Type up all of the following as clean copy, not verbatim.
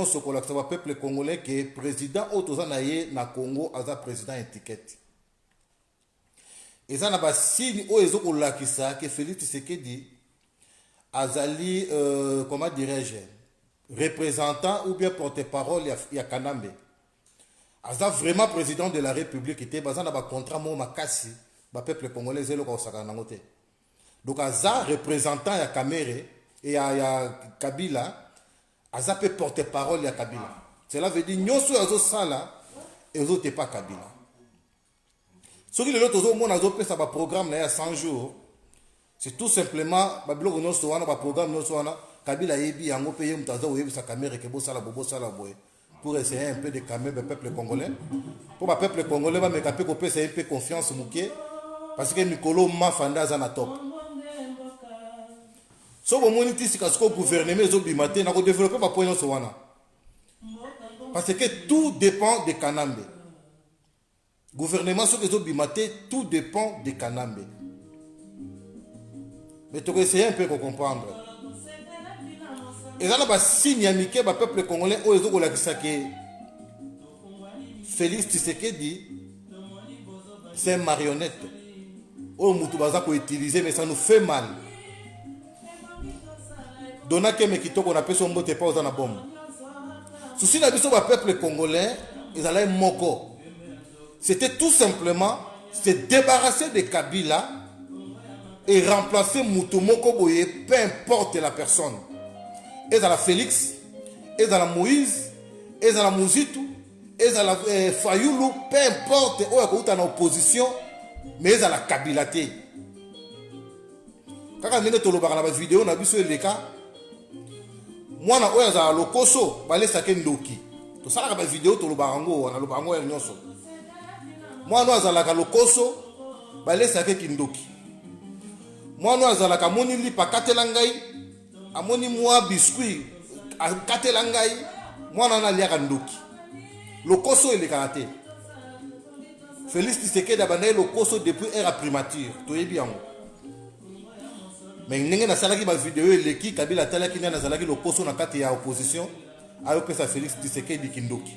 ce que le peuple congolais que le président Otozanaye na Congo aza président étiquette. Et ça n'a pas signe où ils ont lakisa que Félix Tshisekedi azali comment dirais-je représentant ou bien porte-parole ya Kanambe. Aza vraiment président de la République était basé na ba contrat mo makasi ba peuple congolais zelo ko sakana ngote. Donc aza représentant ya Kamere et ya Kabila. Aza peut porter parole à Kabila. Cela veut dire que nous sala et nous n'sommes pas Kabila. Ce qui est l'autre programme il y a 100 jours, c'est tout simplement un programme Kabila yebi yango paye mutaza ou sa caméra que bossa la bobo sala boy pour essayer un peu de calmer le peuple congolais. Pour le peuple congolais va me caper qu'on peut essayer un peu confiance mouké parce que Nicolo Mafanda zana top. So bon moniti si kasko gouvernement zo bimate na ko développer ba point so wana. Parce que tout dépend de Kanambe. Gouvernement so que zo bimate tout dépend de Kanambe. Mais tu essayer un peu de comprendre. Et là ba signe amike ba peuple congolais o ezo ko la kisake. Félix Tshisekedi c'est une marionnette. O mutu baza ko utiliser mais ça nous fait mal. Dona ke mekito qu'on appelle son mbote pas aux bombe. Souci la biso ba peuple congolais, ils allaient moko. C'était tout simplement se débarrasser de Kabila et remplacer Moutou Moko Boye, peu importe la personne. Et dans la Félix, et dans la Moïse, et dans la Mouzitou, et dans la Fayoulou, peu importe où est en opposition, mais dans la Kabilaté. Quand on a la vidéo, on a vu sur les cas. Moi, na oya za lokoso bale sake ndoki to sala ka vidéo to lubango na lubango ya nyonso. Moi no azala ka lokoso bale sake kindoki. Moi no azala ka moni li pakatela ngai amoni moi biscuit akatela ngai moi na lia ka ndoki. Lokoso ele karate. Félix Tshisekedi abandé lokoso depuis era primature to yebi yango. Mais n'engé na salaki ba vidéo eleki Kabila talaki na salaki lokoso na kati ya opposition ayo pesa Félix Tshisekedi kindoki.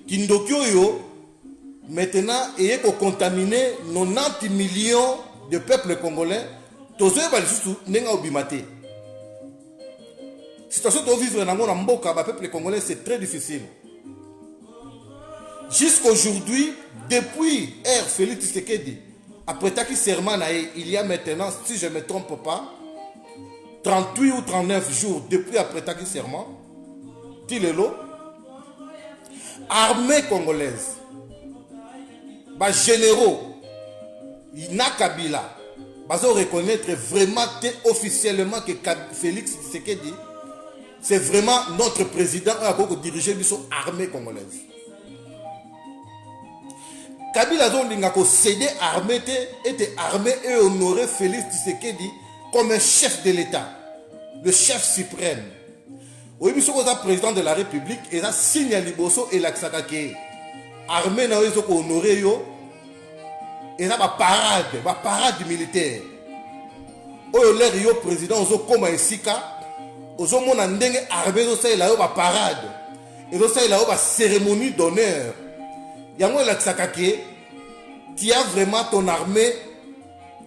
Kindoki oyo maintenant est ko contaminer 90 millions de peuple congolais tozo ba lisusu nenga obimate. Situation to vivre na ngona mboka ba peuple congolais c'est très difficile. Jusqu'aujourd'hui depuis Félix Tshisekedi après Taki Serman, il y a maintenant, si je ne me trompe pas, 38 ou 39 jours depuis après Taki Serman, Tilelo, armée congolaise, bah, généraux, na Kabila, bah, reconnaître vraiment officiellement que Félix Tshisekedi, c'est vraiment notre président qui dirige l'armée congolaise. Kabila Zolinga ko cédé armée était armé et honoré Félix Tshisekedi comme un chef de l'État, le chef suprême. Oui, monsieur le président de la République, et ça signe à Liboso et l'Aksakake. Armée n'a pas honoré yo, et ça va parade militaire. Oyo l'air yo président ozo comme un sika, ozo mona ndenge armée zo ça il a yo ba parade, et zo ça il a yo ba cérémonie d'honneur. Yango l'Aksakake, tu as vraiment ton armée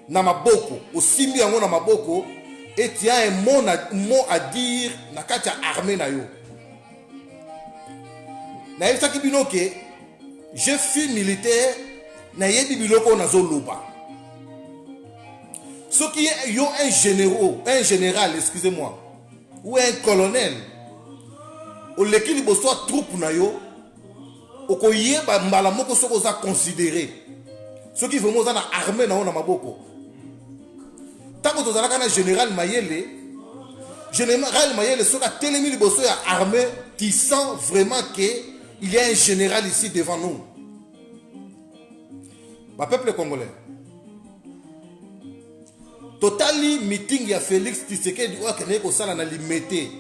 na maboko, aussi bien yango na maboko, et tu as un mot à dire na katia armée na yo. Na yebisa ki bino ke, je suis militaire, na yebi biloko na zoloba. Ce qui est yo un général, excusez-moi, ou un colonel, ou l'équilibre bosoa troupe na yo, okoye ba mbala moko soko za considérer ce qui vraiment za na armée na ona maboko tango to zalaka na général Mayele soka telemi liboso ya armée tu sens vraiment que il y a un général ici devant nous. Ba peuple congolais totally meeting ya Félix Tshisekedi wa kene ko sala na limité.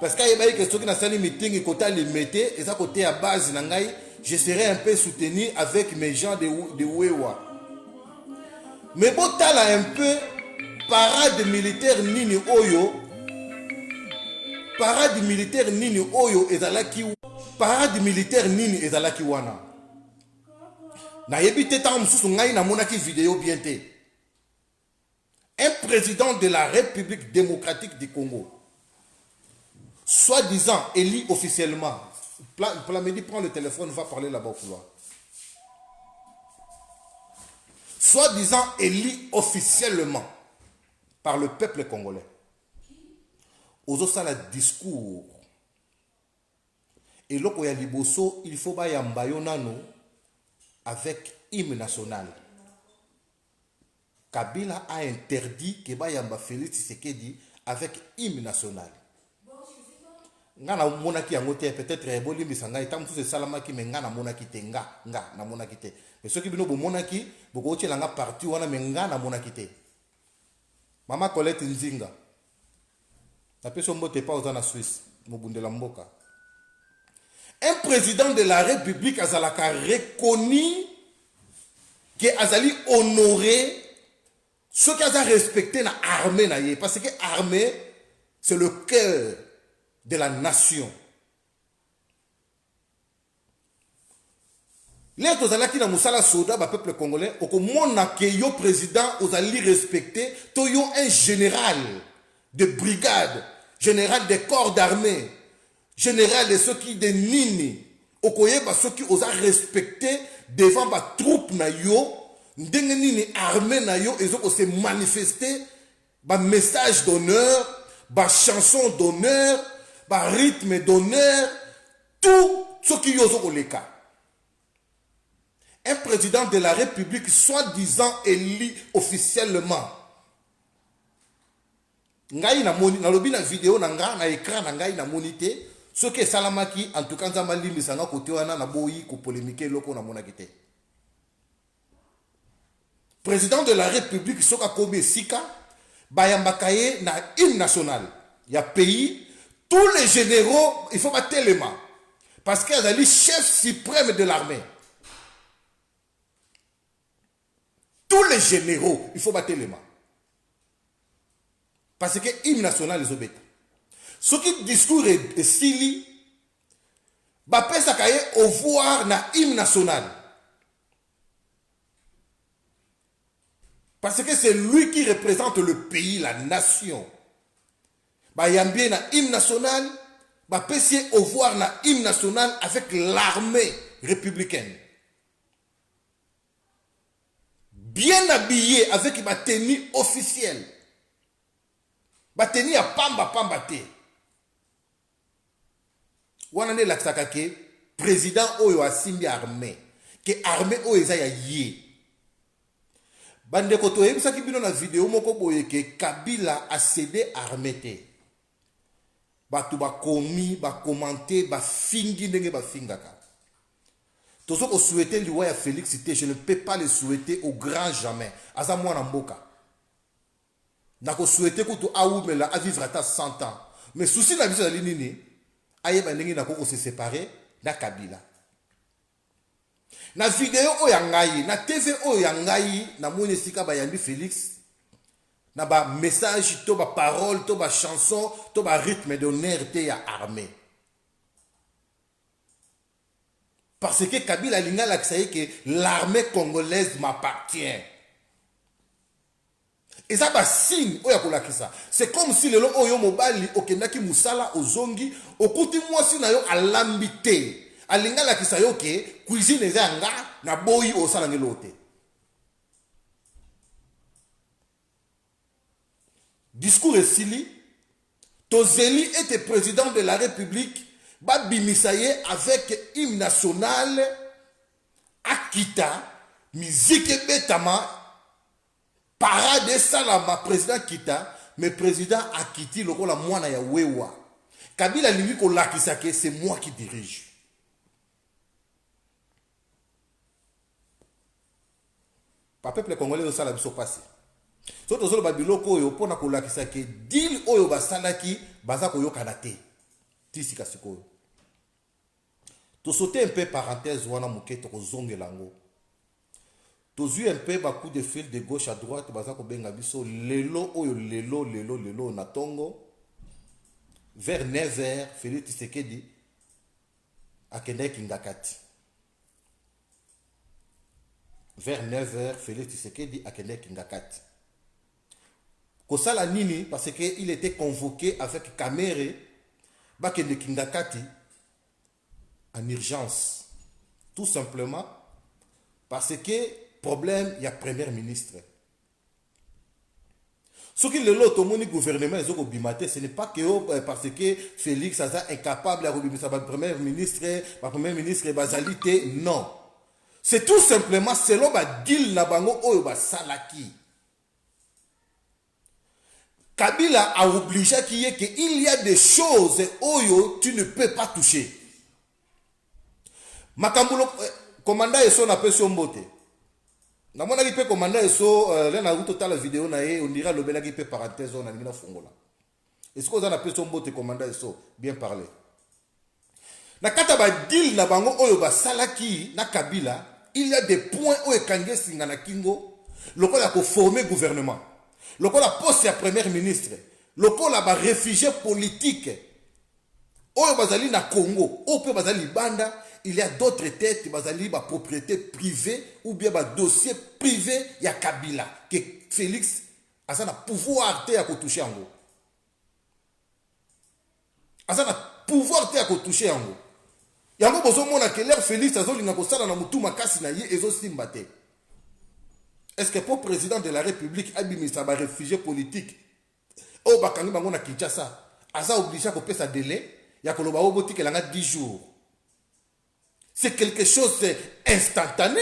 Parce qu'il y a des gens qui ont un meeting côté limité et ça côté à base je serai un peu soutenu avec mes gens de Wewa. Mais bon t'as un peu parade militaire nini oyo parade militaire nini oyo ezalaki parade militaire nini ezalaki wana nayebi te tant mosusu ngai namonaki vidéo bien te. Un président de la République démocratique du Congo, soi-disant élu officiellement, Plamedi prend le téléphone, va parler là-bas au couloir. Soi-disant élu officiellement par le peuple congolais. Ozo sala discours. Et loko ya liboso, il faut ba yambayo nano avec hymne national. Kabila a interdit que Bayamba Félix Tshisekedi avec hymne national. Ngana monaki yangote peut-être eboli misanga etam tous salamaki mais ngana monaki te nga na monaki te. Mais ceux qui bino bo monaki boko otela nga parti wana mais ngana monaki te. Mama Colette Nzinga. La personne mbote pas aux en Suisse, mobundela mboka. Un président de la République azalaka reconnu que azali honoré ce qui a respecté la armée, parce que l'armée, c'est le cœur de la nation. Les gens qui ont musala soda, le peuple congolais, au moment que le président aux alliés respecté, toyo un général de brigade, général des corps d'armée, général de ceux qui de nini, au koye ceux qui ont respecté devant la troupe na yo. Ndenge nini armée na yo ezoko se manifester ba message d'honneur, ba chanson d'honneur, ba rythme d'honneur, tout ce qui yozoko leka. Un président de la République soi-disant élu officiellement. Ngai na moni na lobi na vidéo na nga na écran na ngai na monité ce que salamaki en tout cas nzamba limbisanga côté wana na boyi ko polémiquer loko na monaki te. Président de la République, Soka Kobe Sika, Bayambakaye na hymne national. Il y a pays, tous les généraux, il faut battre les mains. Parce qu'il y a le chef suprême de l'armée. Tous les généraux, il faut battre les mains. Parce que hymne national, ils obéissent. Ce qui discours est sili, Bapé Sakaye au voir na hymne national. Parce que c'est lui qui représente le pays, la nation. Bayambie na hymne national, Bapé au voir na hymne national avec l'armée républicaine. Bien habillé avec ma tenue officielle. Ma tenue à pamba te. Wanane laksakake, président oyo asimbi armée. Que armée oyo eza ya yé. Bande koto yebisa ki bino na vidéo moko boye ke Kabila a cédé armée te. Batu ba komi, ba commenter, ba fingi ndenge ba fingaka. Tozo ko souhaiter liwa ya Félix te, je ne peux pas le souhaiter au grand jamais. Aza mwana mboka. Na ko souhaiter ko to aoumela a vivre ata 100 ans. Mais souci na biso na nini ayeba ndenge na ko se séparer na Kabila. Na vidéo oyangai, na TV oyangai, na moni sika bayambi Félix, na ba message, to ba parole, to ba chanson, to ba rythme d'honneur te ya armée. Parce que Kabila linga laksaye que l'armée congolaise m'appartient. Et ça ba signe oya kolakisa. C'est comme si lelo oyo mobali okendaki musala ozongi, okuti mwasi na yo alambite. Alinga la kisayo ke cuisine ezanga na boyi osala ngelote. Discours esili, Tozeli était président de la République, Babimisaye avec hymne national, Akita, musique betama, parade salama, président Kita, mais président Akiti, le la moana ya wewa. Kabila lingi ko lakisake, c'est moi qui dirige. Par peuple congolais au sala biso passé. Soto zolo babiloko oyo pona kolakisa ke deal oyo basalaki baza koyokana te. Tisika sikoyo. To sauter un peu parenthèse wana moke to kozongela ngo. To zui un peu ba coup de fil de gauche à droite baza ko benga biso lelo oyo lelo na tongo. vers 9h, Félix Tshisekedi akende Kingakati. Vers 9h, Félix Tshisekedi akende Kingakati. Kosala nini parce qu'il était convoqué avec Kamere bakende Kingakati en urgence. Tout simplement parce que problème, il y a premier ministre. Ce qui est le gouvernement, ce n'est pas que parce que Félix est incapable de premier ministre basalité. Non. C'est tout simplement selon le deal na bango oyo basalaki. Kabila a obligé qu'il y a des choses oyo tu ne peux pas toucher. Makambulo commandant et son appel sur mbote. Na mona ki pe commandant et so là na total vidéo na ye on dira le bela ki pe parenthèse on a mina fongola. Est-ce que vous en appelez son mbote commandant et so bien parler. Na kata ba deal na bango oyo ba salaki na Kabila, il y a des points où ekangé singa na kingo, lokola ko former gouvernement. Lokola poste ya premier ministre, lokola ba réfugié politique. Oyo bazali na Congo, ou pe bazali banda, il y a d'autres têtes bazali ba propriété privée ou bien ba dossier privé ya Kabila que Félix a ça na pouvoir te ya ko toucher yango. A ça na pouvoir te ya ko toucher yango. Yango bozo mona que l'air Félix azolinga ko sala na mutu makasi na ye ezo simba te. Est-ce que pour président de la République abimisa ba réfugié politique o bakangi bango na Kinshasa aza obligé ko pesa délai ya ko loba oboti ke langa 10 jours. C'est quelque chose d'instantané.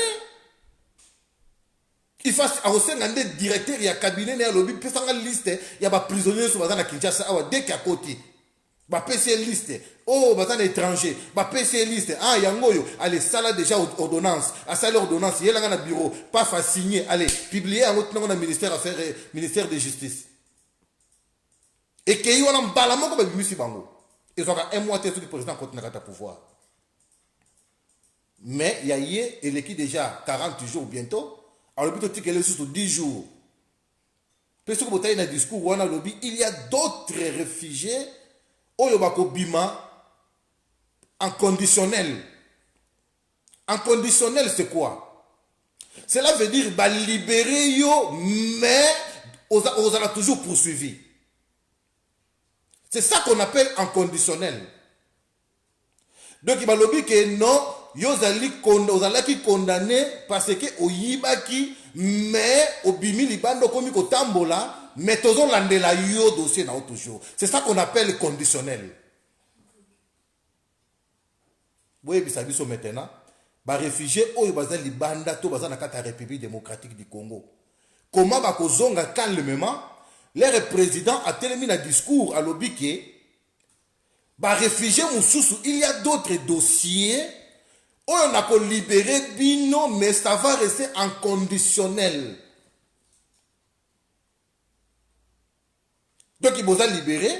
Il faut aussi un directeur, il y a cabinet, il y a lobby, il y a une liste, il y a des prisonniers qui sont à Kinshasa, dès qu'il y a côté. Il y a PC liste. Oh, il y a des étrangers. Il y a PC liste. Ah, il y a un goyo. Allez, ça là déjà ordonnance. À ça l'ordonnance, il y a un bureau. Pas faire signer. Allez, publier un autre nom dans le ministère Affaires, ministère de Justice. Et qu'il y a un balamon comme le Bango. Ils ont un mois de président contre le pouvoir. Mais il y a eu, il est déjà 40 jours bientôt. Alors, il y a sous 10 jours. Parce que vous avez un discours où on a lobby, il y a d'autres réfugiés au Yobako Bima en conditionnel. En conditionnel, c'est quoi? Cela veut dire libérer yo, mais on a toujours poursuivi. C'est ça qu'on appelle en conditionnel. Donc, il va lobby que non. Ozalaki condamné parce que oyibaki mais obimi libando komi kotambola mais tozo landela yo dossier na toujours. C'est ça qu'on appelle conditionnel. Boye bisabiso maintenant ba réfugié oyo baza libanda to baza na kata République démocratique du Congo. Comment ba kozonga calmement le président a terminé un discours à l'obike ba réfugié mususu il y a d'autres dossiers. On a pour libérer Bino, mais ça va rester en conditionnel. Donc il va libérer,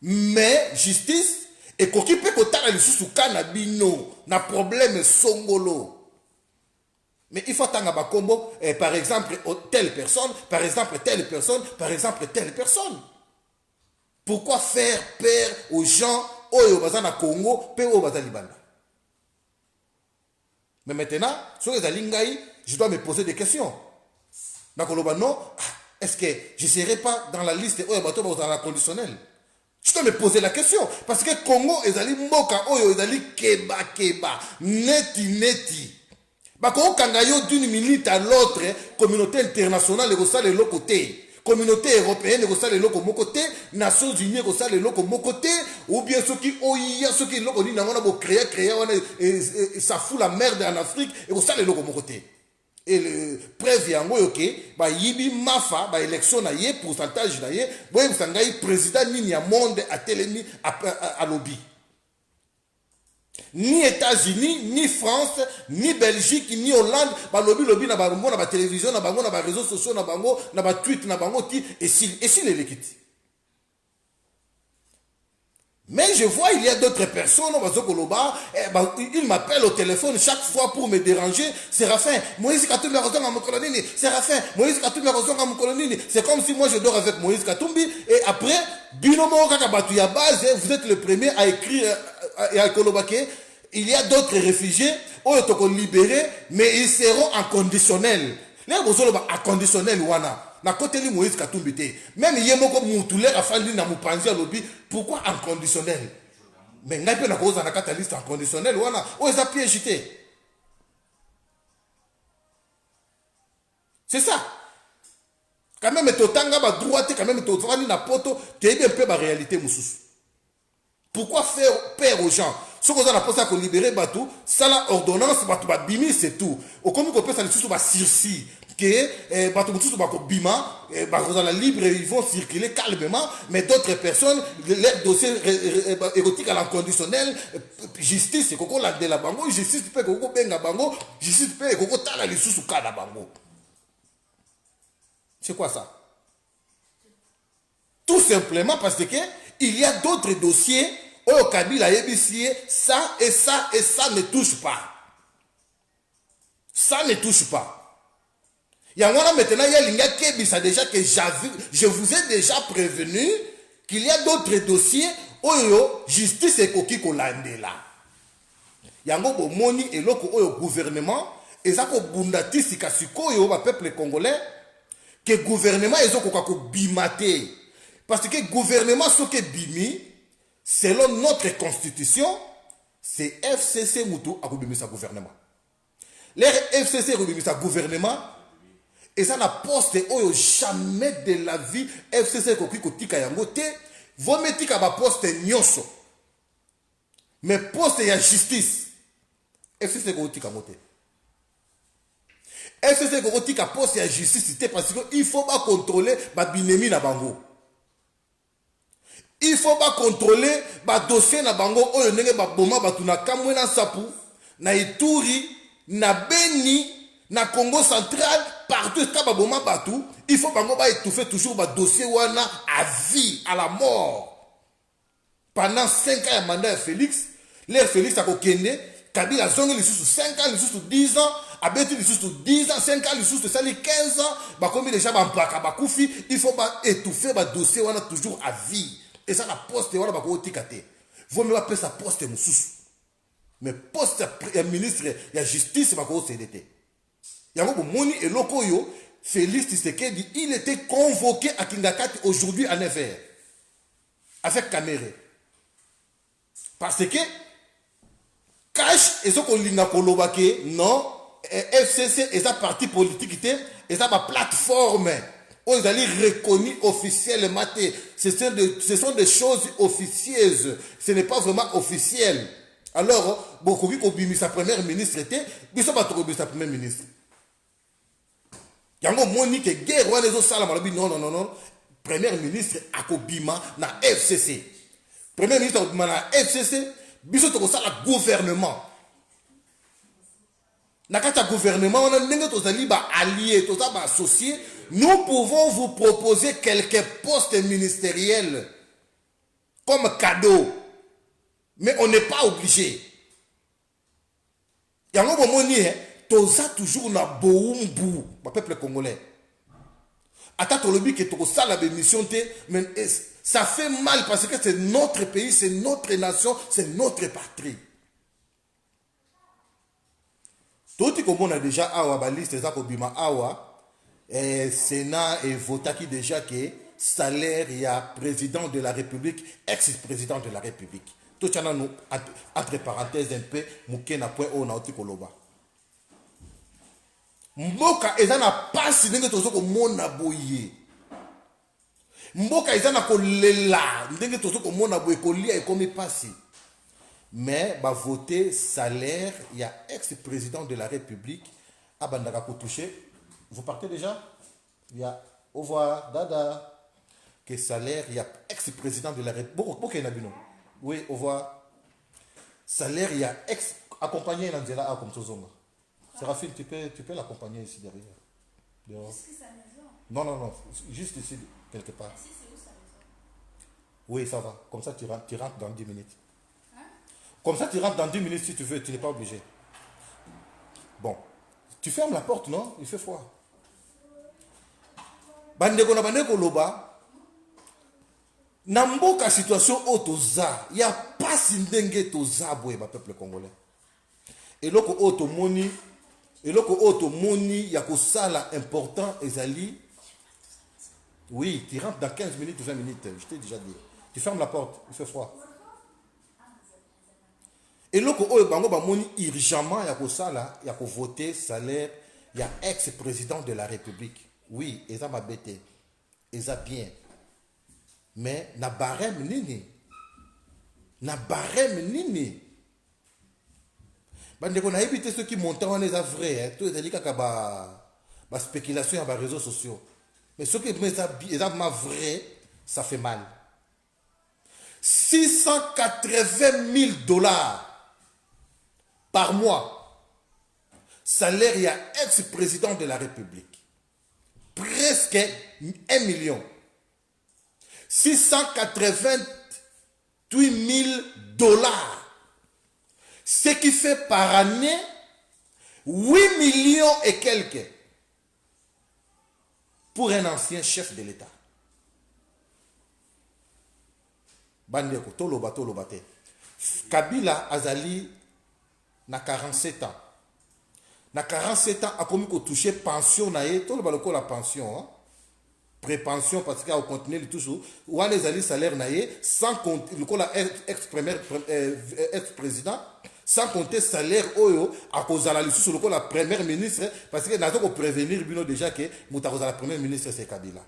mais justice, et qu'on peut contacter les sous-soukana Bino, na problème songolo. Mais il faut attendre un combo, par exemple, telle personne, par exemple, telle personne, par exemple, telle personne. Pourquoi faire peur aux gens, au Bazana Congo, pe au Bazana Libanda? Mais maintenant, sur les Alingaï, je dois me poser des questions. Non, est-ce que je ne serai pas dans la liste dans la conditionnelle? Je dois me poser la question. Parce que Congo, ils allaient moka, ils allaient keba, neti. Bako kangayo d'une minute à l'autre, communauté internationale, ils sont les côté. Communauté européenne, ils sont les côté. Nations Unies, ils sont les côté. Ou bien ceux qui l'ont dit, ça fout la merde en Afrique, ils sont les côté. Et le preuve yango yoke ba yibi mafa ba élection na ye pourcentage na ye boye sangai président ni ya monde a telemi à lobby. Ni États-Unis, ni France, ni Belgique, ni Hollande, ba lobby na bango na ba télévision na bango na ba réseaux sociaux na bango na ba tweet na bango ti et si les l'équité. Mais je vois, il y a d'autres personnes, il m'appelle au téléphone chaque fois pour me déranger. Séraphin, Moïse Katumbi a raison à Mokolonini. Séraphin, Moïse Katumbi a raison à Mokolonini. C'est comme si moi je dors avec Moïse Katumbi. Et après, Binomo Kakabatuya base, vous êtes le premier à écrire et à Kolobake. Il y a d'autres réfugiés, eux sont libérés, mais ils seront en conditionnel. Les gens en conditionnel, wana. Na côté li Moïse Katumbi te. Même yemoko mutule afandi na mupanzi alobi, pourquoi en conditionnel? Mais ngai pe na koza na catalyste en conditionnel wana, o eza piège te. C'est ça. Quand même totanga ba droite, quand même totanga na poto, te bien peu ba réalité mususu. Pourquoi faire peur aux gens? Ce qu'on a pensé à libérer Batou, ça la ordonnance, Batou Bimi, c'est tout. Au comme on peut ça, les sous va circi. Que Batou Moussou va Bima, la libre, ils vont circuler calmement, mais d'autres personnes, les dossiers érotiques à l'inconditionnel, justice, c'est Koko la de la bango, justice peut Koko benga bango, justice peut Koko tala les sous kana bango. C'est quoi ça? Tout simplement parce que il y a d'autres dossiers. Au Kabila ABC, ça et ça et ça ne touche pas. Ça ne touche pas. Il y a maintenant, il y a l'Inga Kebisa déjà que je vous ai déjà prévenu qu'il y a d'autres dossiers où justice et koki kolande là. Il y a un moni et l'autre gouvernement et ça ko bundati sikasiko yo ba peuple congolais que gouvernement ils ont ko bimaté parce que gouvernement ce que bimi selon notre constitution, c'est FCC Moutou à sa gouvernement. Les FCC a gouvernement, et ça n'a poste jamais de la vie FCC Kotika Yangote, vous mettez qu'à poste nyoso. Mais poste y a justice. FCC Kotika Mote. FCC Kotika poste y a justice, parce qu'il faut pas contrôler Babinemi na bango. Il faut pas contrôler ba dossier na bango oyo ndenge ba boma batu na kamwe na sapu na Ituri na Beni na Congo central partout ka ba boma batu il faut bango ba étouffer toujours ba dossier wana à vie à la mort pendant 5 ans ya mandat de Félix l'air Félix a kokende Kabila zongi les sous 5 ans les sous 10 ans abeti les sous 10 ans 5 ans les sous ça les 15 ans ba comme déjà ba mpaka ba kufi il faut pas étouffer ba dossier wana toujours à vie. Et ça, la poste, voilà, bah, vous me appelez ça poste, mais poste, ministre, il y a justice, bah, CDT. Il y a un moni et lokoyo, Félix Tshisekedi, il était convoqué à Kingakati aujourd'hui à 9h. Avec Kamere. Parce que, cash, et ce qu'on l'a kolobake, non, FCC, et sa parti politique, et sa plateforme. Ils allaient reconnus officiellement. Ce sont des choses officieuses. Ce n'est pas vraiment officiel. Alors, beaucoup de sa première ministre était, ils sont pas sa première ministre. Il y a un moni que guerre, non. Premier ministre a Kobima na FCC. Premier ministre a Kobima na FCC, biso to ça la gouvernement. Na kata gouvernement, on a n'engue to zali ba allié, to ça ba associé. Nous pouvons vous proposer quelques postes ministériels comme cadeau. Mais on n'est pas obligé. Il y a un moment où on a toujours na boumbu, le peuple congolais. Attends, le but que tu as la mission, mais ça fait mal parce que c'est notre pays, c'est notre nation, c'est notre patrie. Tout ce qu'on a déjà à la liste des Akobima Awa, Sénat et Votaki déjà que salaire il y a président de la République, ex-président de la République. Tout ça nous entre parenthèses un peu mouké na point on a oti koloba. Mboka ezana pasi ndenge tozo ko mona boye. Mboka ezana ko lela ndenge tozo ko mona boye ko lia e comme pasi. Mais va voter salaire il y a ex-président de la République à bandaka ko toucher. Vous partez déjà? Il y a au revoir, dada. Que salaire, il y a ex-président de la République. Oui, au revoir. Salaire, il y a accompagné Nandela A comme Tozonga. Séraphine, tu peux l'accompagner ici derrière. Est-ce que c'est à la maison? Non, juste ici, quelque part. Ici, c'est où sa maison? Oui, ça va. Comme ça, tu rentres dans 10 minutes. Comme ça, tu rentres dans 10 minutes si tu veux. Tu n'es pas obligé. Bon. Tu fermes la porte, non? Il fait froid. Bandeko na bandeko loba. Namboka situation otoza. Il n'y a pas si ndenge toza boye ba peuple congolais. Et loko otomoni. Et loko otomoni. Ya ko sala important ezali. Oui, tu rentres dans 15 minutes ou 20 minutes. Je t'ai déjà dit. Tu fermes la porte. Il fait froid. Et là, il urgemment, il y a voter salaire, il y a ex-président de la République. Oui, ils ont bêté. Ils ont bien. Mais, na barème nini. Na barème nini. On a évité ceux qui montent en les vrai. Tout est dit qu'il y a des spéculations sur les réseaux sociaux. Mais ceux qui ont vrai, ça fait mal. 680 000 $ par mois, salaire, il y a ex-président de la République. Presque 1 million. 688 000 $. Ce qui fait par année 8 millions et quelques pour un ancien chef de l'État. Bandeko, toloba te. Kabila Azali na 47 ans. Na 47 ans, a commis qu'on touche pension na ye, tout le la pension, hein? Pré-pension parce qu'il a continué le toujours. Ou a les alliés salaire na ye, sans compter le ex-président, sans compter salaire oyo, à cause de la sur le la première ministre, parce que n'a pas prévenir bino déjà que la première ministre c'est Kabila.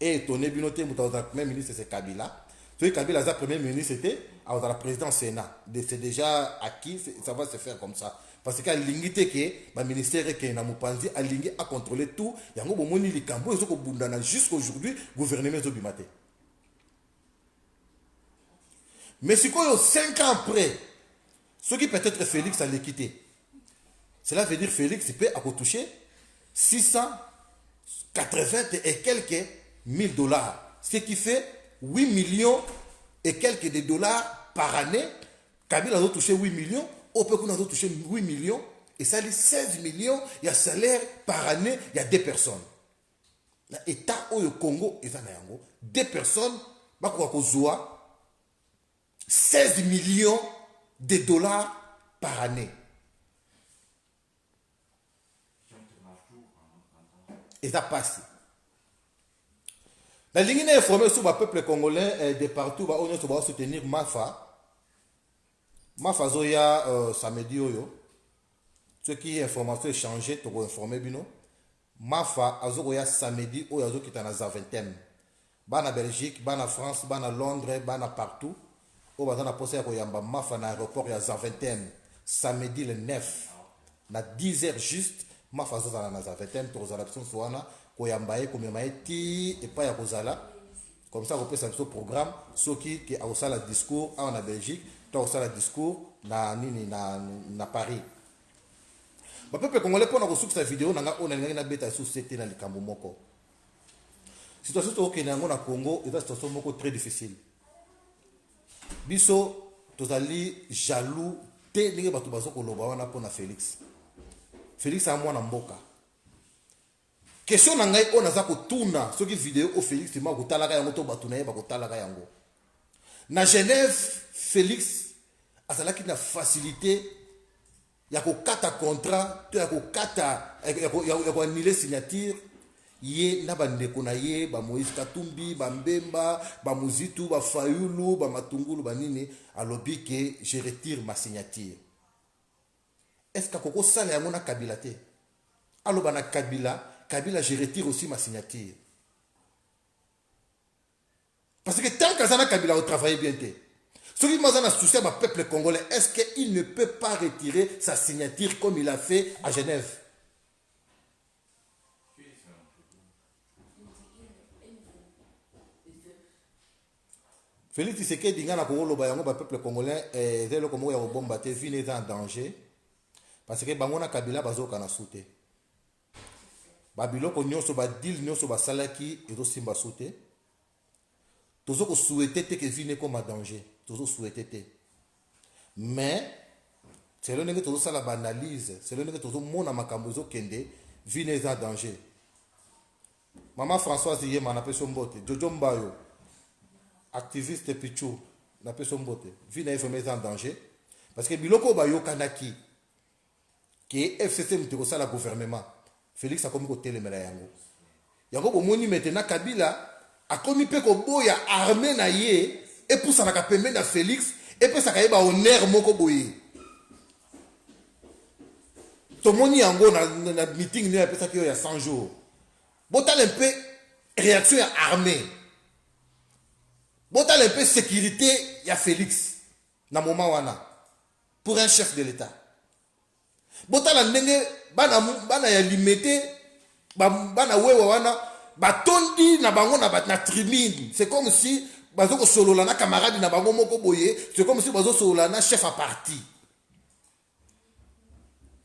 Et étonné bino te la première ministre c'est Kabila. Tu sais, Kabila, la première ministre, c'était la présidence Sénat. C'est déjà acquis, ça va se faire comme ça. Parce que l'ingité que le ministère qui est dans Mupanzi a l'ingé à contrôler tout. Il y a un moment où il y a un jusqu'à aujourd'hui, gouvernement de Bimate. Mais si quoi, 5 ans après, ce qui peut-être Félix a quitté. Cela veut dire Félix peut toucher 680 et quelques 1000 $. Ce qui fait 8 millions et quelques de dollars par année. Kabila a touché 8 millions. Opeko a touché 8 millions. Et ça dit 16 millions. Il y a salaire par année. Il y a 2 personnes. L'État au Congo, il y a 2 personnes. 16 millions de dollars par année. Et ça passe. La ligne est informée sur le peuple congolais de partout. On va soutenir Mafa. Mafa Zoya samedi. Ce qui est information échangée, tu vas informer bino. Mafa Azoya samedi, Oyazo qui est en Zaventem. Bana Belgique, bana France, bana Londres, bana partout. On va posé à Koyamba Mafa dans l'aéroport à Zaventem. Samedi le 9. Na 10h juste. Mafa Zoya na Zaventem. Tu vas l'option Soana. Koyambaye, Komemaye, Ti, et pas Yakozala. Comme ça, on peut savoir ce programme. Ceux qui ont ça le discours en Belgique, tu as ça le discours na Paris. Le peuple congolais, pour nous cette vidéo, on a une bêta sur cette dans le Cambomoko. La situation au Congo est une situation très difficile. Biso, tu as jaloux, tu es pour Félix. Félix a moi mboka. Question na ngai on aza kotuna soki vidéo au Félix ma kotalaka yango to batuna ye bakotalaka yango. Na Genève Félix azalaki na facilité ya kokata contrat to ya kokata ya ko annuler signature ye na bandeko na ye ba Moïse Katumbi ba Mbemba ba Muzitu ba Fayulu ba Matungulu ba nini alobi que je retire ma signature. Est-ce que koko sala yango na Kabila te? Aloba na Kabila, je retire aussi ma signature. Parce que tant que Kabila a travaillé bien, ce qui m'a souci à peuple congolais, est-ce qu'il ne peut pas retirer sa signature comme il a fait à Genève? Félix Tshisekedi dinga na Congo loba yango ba peuple congolais zelo komo ya bomba te vie est en danger parce que bango na Kabila bazoka na souté. Babiloko nyonso ba deal nyonso ba salaki ezo simba souté. Toujours souhaiter que vie comme un danger. Toujours souhaiter. Mais, c'est là que toujours ça la analyse. C'est là que toujours mon amakambozo kende vie n'est en danger. Maman Françoise hier m'a appelé son botte. Jojo Mbayo, activiste Pichou, n'a appelé son botte. Vie n'est en danger. Parce que Biloko Bayo Kanaki, qui est FCC Mteko la gouvernement, Félix a commis au télé Yango. Yango Bomoni maintenant Kabila a commis peko boya armée na ye et pour ça na pembe na Félix et puis ça ka yeba honneur moko boye. Tomoni Yango na meeting ne a ça qu'il y a 100 jours. Botal un peu réaction armée. Botal un peu sécurité ya Félix na moment wana pour un chef de l'État. Botal ndenge bana ya limité bana wewa wana batondi na bango na tribune. C'est comme si bazoko solola na camarade na bango moko boye, c'est comme si bazo solola na chef à parti.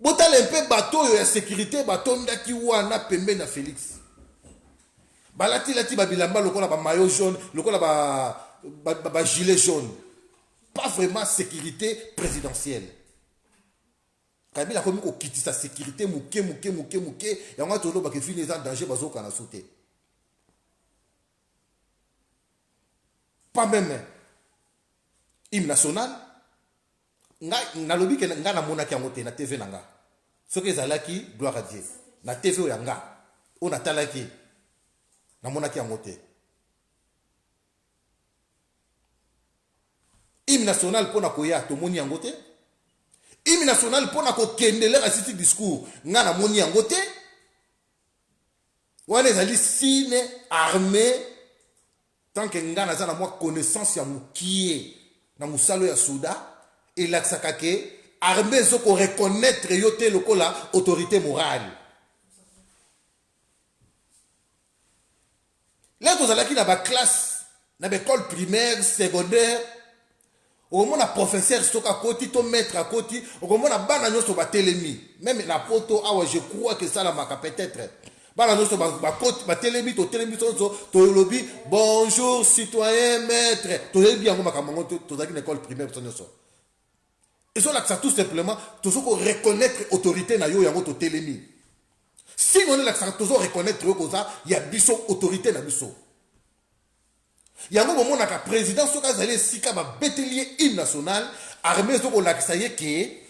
Botal un peu bateau ya sécurité batonda ki wana pembe na Félix. Balati lati babilamba lokola ba maillot jaune, lokola ba gilet jaune. Pas vraiment sécurité présidentielle. Kabila komi ko kiti sa sécurité mouké yango tolo ba ke fini en danger bazo kana sauter. Pas même hymne national na lobi ke nga na mona ki yango na TV nanga. Soki ezalaki gloire à Dieu. Na TV o yanga on atalaki na mona ki yango te. Hymne national pona koya to moni yango te. Hymne national pour na ko kendele à ce discours nga na moni yango te. Wana ezali sine armée tant que nga na za na moi connaissance ya mukie na musalo ya souda et l'aksaka ke armée zo ko reconnaître yo te lokola autorité morale. Là tozalaki na ba classe na école primaire secondaire. Au moment où professeur soka koti to maître à koti, au moment où bana nyoso ba telemi, même la poto awa je crois que ça la maka peut-être. Bana nyoso ba koti ba telemi to lobby bonjour citoyen maître. To yebi yango maka mango to zaki na école primaire to nyoso. Et ça là ça tout simplement to soko reconnaître autorité na yo yango to telemi. Si on est là ça to reconnaître yo koza ya biso autorité na biso. Yango moment naka président soka zali sika ba bételier hymne national armée zoko lakisa ye ke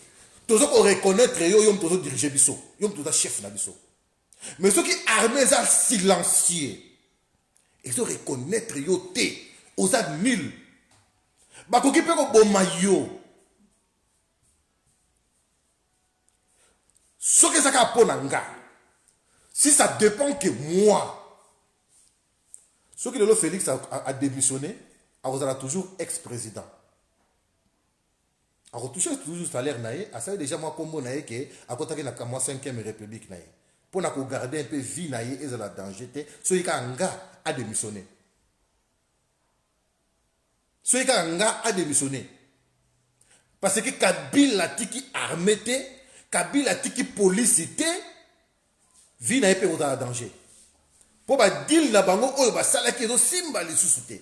tozo ko reconnaître yo yom tozo diriger biso yom tozo chef na biso mais ceux qui armée za silencieux ils se reconnaître yo te aux nul ba ko kipe ko boma yo ce que ça ka pona nga si ça dépend que moi. Ce que le Félix a démissionné, il a toujours ex-président. Il a toujours salaire, il a déjà moi comme moi que à côté de la 5e République. Pour garder un peu vie, il y a danger. Ce qui a démissionné. Ce qui a démissionné. Parce que Kabila tiki armée, Kabila tiki police, vie n'a pas de danger. Pour dire na bango oyo ba sala ki zo simba li susute.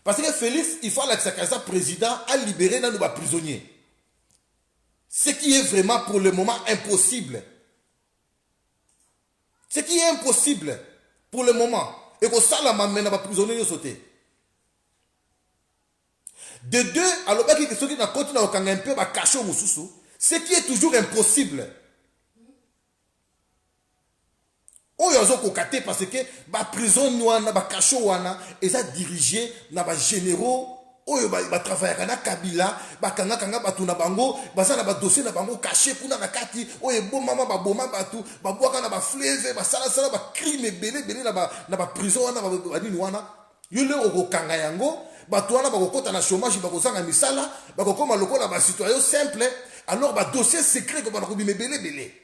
Parce que Félix, il faut que sa président a libéré nos prisonniers. Ce qui est vraiment pour le moment impossible. Ce qui est impossible pour le moment. Et que ça la mamena ba prisonniers sauter. De deux, alors que ceux qui na continue au kanga un peu ba cacho mususu, ce qui est toujours impossible. Oyo zo kokate parce que ba prison wana ba kacho wana eza dirigé na ba généraux oyo ba travailler na Kabila ba kanga batu na bango baza na ba dossier na bango caché kuna na kati oyo bomama ba boma batu ba bwaka na ba fleuve ba sala ba crime belé na ba prison wana ba nini wana yo le okokanga yango batu wana ba kokota na chômage ba kozanga misala ba kokoma lokola ba citoyen simple alors ba dossier secret ko ba ko bime belé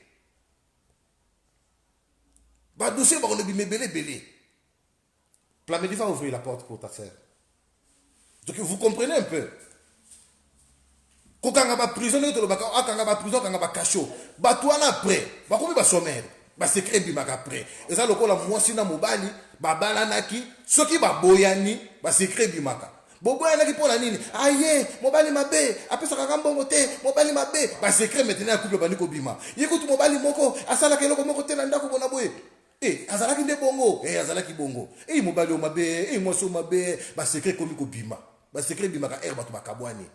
bah dossier va on belé. Plamedi va ouvrir la porte pour ta sœur. Donc vous comprenez un peu. Quand on va prisonnier, on va prison, on va cachot. Bah toi après, bah comment va sommaire, bah secret bimak après. Et ça le coup la moi si na mobali, babalanaki soki baboyani basekret bimaka boboyanaki mpo na nini aye mobali mabe apesaka ka mbongo te mobali mabe basekret maintenant ya couple bandi kobima ye kutu mobali moko asalaka eloko moko te na ndako bona boye azalaki nde bongo azalaki bongo mobali o mabe mwasi o mabe basekret komi kobima basekret bimaka bato bakabwani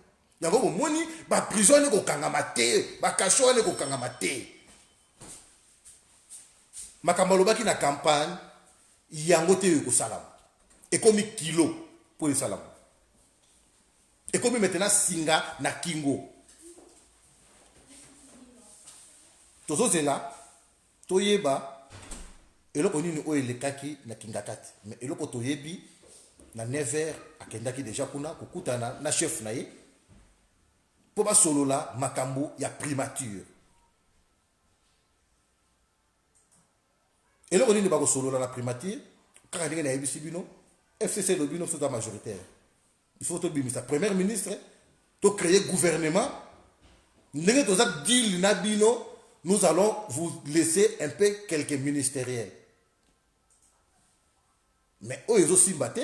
yango bomoni baprison ane kokangama te bakasho ane kokangama te makambo alobaki na campagne yango te oyo ekosalama ekomi kilo mpo esalama ekomi maintenant singa na kingo tozozela toyeba eloko nini oyo elekaki na kingakati mais eloko toyebi na 9h akendaki deja kuna kokutana na chef na ye mpo basolola makambo ya primature eloko nini bakosolola na primature kaka ndenge nayebisi bino FCC lobi bino soza majoritaire il faut tobimisa premier ministre to créer gouvernement ndenge toza deal na bino nous allons vous laisser un peu quelques ministériels mais oyo ezosimba te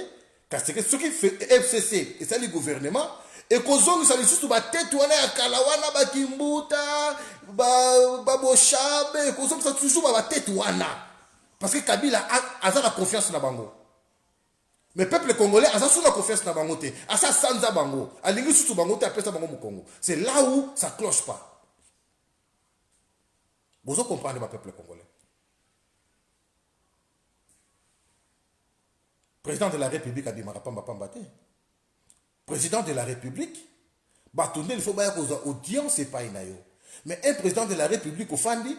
kasi ke soki FCC esali gouvernement ekozongisa lisusu batete wana ya kala wana bakimbuta baboshabe ekozongisa toujours batete wana parce que Kabila a la confiance na bango mais peuple congolais a la confiance na bango te asa sanza bango alingi susu bango te apesa bango mu Congo c'est là où ça cloche pas vous comprenez le peuple congolais président de la République a dit marapamba pamba te président de la République il faut bien aux audience et pas inayo mais un président de la République au Fandi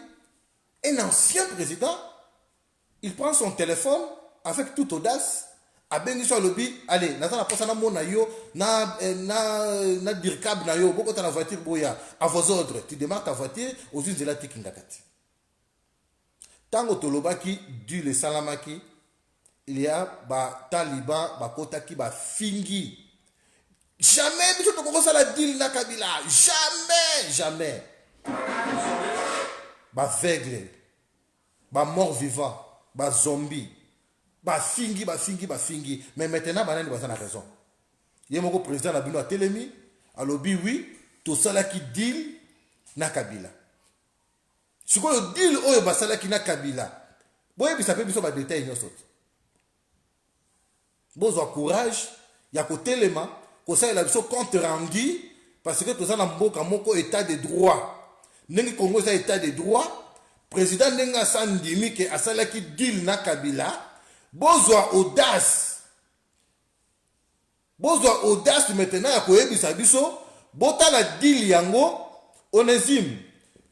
un ancien président il prend son téléphone avec toute audace a bengi sur lobby allez naza na posa na mona yo na dirkab na yo boko ta la voiture boya à vos ordres tu démarres ta voiture aux usines de la tikingakati tango tolobaki du le salamaki il y a ba taliban ba kotaki ba fingi jamais biso to ko sala deal na Kabila jamais ba veugle ba mort vivant ba zombie ba fingi mais maintenant banani baza na raison ye moko président na bino atelemi alobi oui to sala ki deal na Kabila sikoyo deal oyo basala ki na Kabila boye bisape biso ba détail nyonso bozwa courage ya kotelema kosalela biso compte rendu parce que toza na mboka moko état de droit ndenge Congo eza état de droit président ndenge asandimi ke asalaki deal na Kabila bozwa audace maintenant ya koyebisa biso botala deal yango Onésime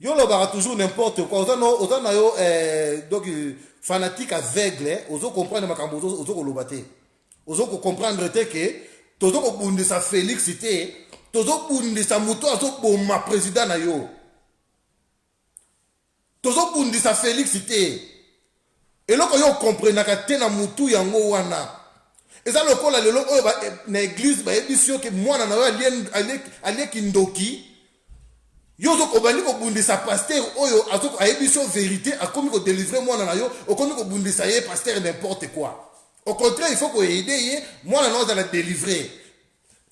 yo lobaka toujours n'importe quoi oza na yo donc fanatique aveugle ozo comprendre makambo ozo koloba te ozo comprendre te ke tozo kobundisa Félix te tozo bundisa moto azo boma président na yo tozo bundisa Félix te eloko yo comprenaka te na mutu yango wana eza lokola lelo oyo na église bayebisi yo ke mwana na yo alieki ndoki yo ozo kobandi kobundisa pasteur oyo ayebisi yo vérité akomi kodélivre mwana na yo okomi kobundisa ye pasteur n'importe quoi au contraire il faut koyede ye mwana na yo azala délivrer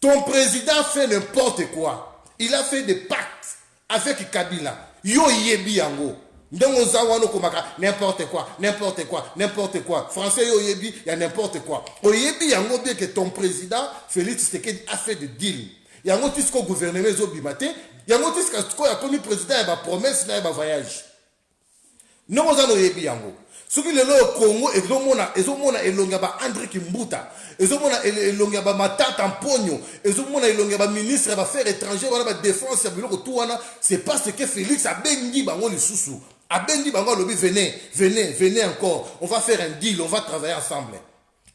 ton président fait n'importe quoi il a fait des pactes avec Kabila yo yebi yango ndongo za wana komaka n'importe quoi français yo yebi ya n'importe quoi oyebi yango bien que ton président Félix Tshisekedi a fait de deal yango tisko gouvernement ezo bimate yango tiska ko ya komi président ya ba promesse na ya ba voyage ndongo za no yebi yango soki lelo Congo ezomona elonga ba André Kimbuta ezomona elonga ba Matata Mponyo ezomona elonga ba ministre ba affaires étrangères wana ba défense ya biloko tout wana c'est parce que Félix a bengi bango lisusu a bengi bango lobi venez encore on va faire un deal on va travailler ensemble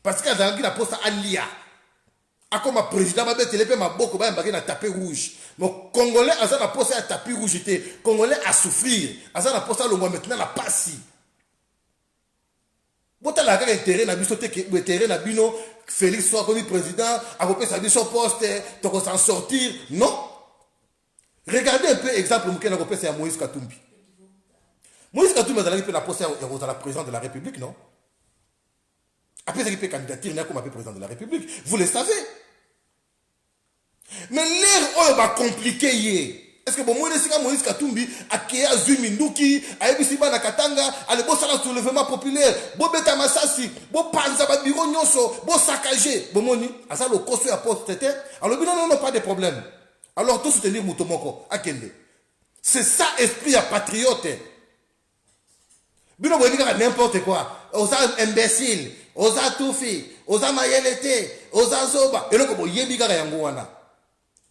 parce que azangi na poste alia akoma président ba betele pe maboko ba mbaki na tapis rouge mais congolais aza na poste ya tapis rouge te congolais a souffrir aza na poste alongwa maintenant la passi botala kaka intérêt na biso te ke intérêt na bino Félix soit comme président akopesa biso poste toko s'en sortir non regardez un peu exemple mukena akopesa ya Moïse Katumbi azalaki pe na poste ya kozala président de la République non Après, ça qui peut candidature, il y a comme président de la République. Vous le savez. Mais l'air va compliquer. Est-ce que bon, moi, je Moïse Katumbi, à Kéa Zuminduki, à Ebisiba Nakatanga, à l'Ebosala soulèvement populaire, Bo Beta Massassi, Bo Panzaba Biro Nyonso, Bo Saccagé, Bo Moni, à ça le costu à poste, alors non, pas de problème. Alors tout soutenir Moutomoko, à Kende. C'est ça, esprit à patriote. Bino Boyika n'importe quoi. Osa imbécile, Osa Toufi, Osa Mayelete, Osa Zoba. Et donc, Yebiga Yangoana.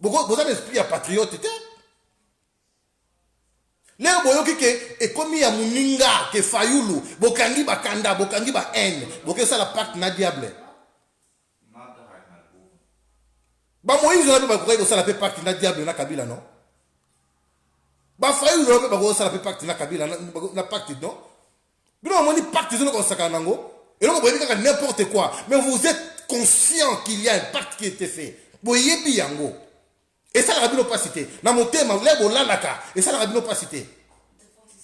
Vous avez l'esprit à patriote, les boyoki ke ekomi ya muninga ke fayulu bokangi bakanda bokangi ba haine boke ça la pacte na diable ba Moïse na ba ko ça la pacte na diable na Kabila non ba fayulu na ba ko ça la pacte na Kabila na pacte non bino moni pacte zo ko saka nango et donc boyebi ka n'importe quoi mais vous êtes conscient qu'il y a un pacte qui a été fait boyebi yango. Et ça, la Bible pas cité. Dans mon thème, et ça, la Bible pas cité.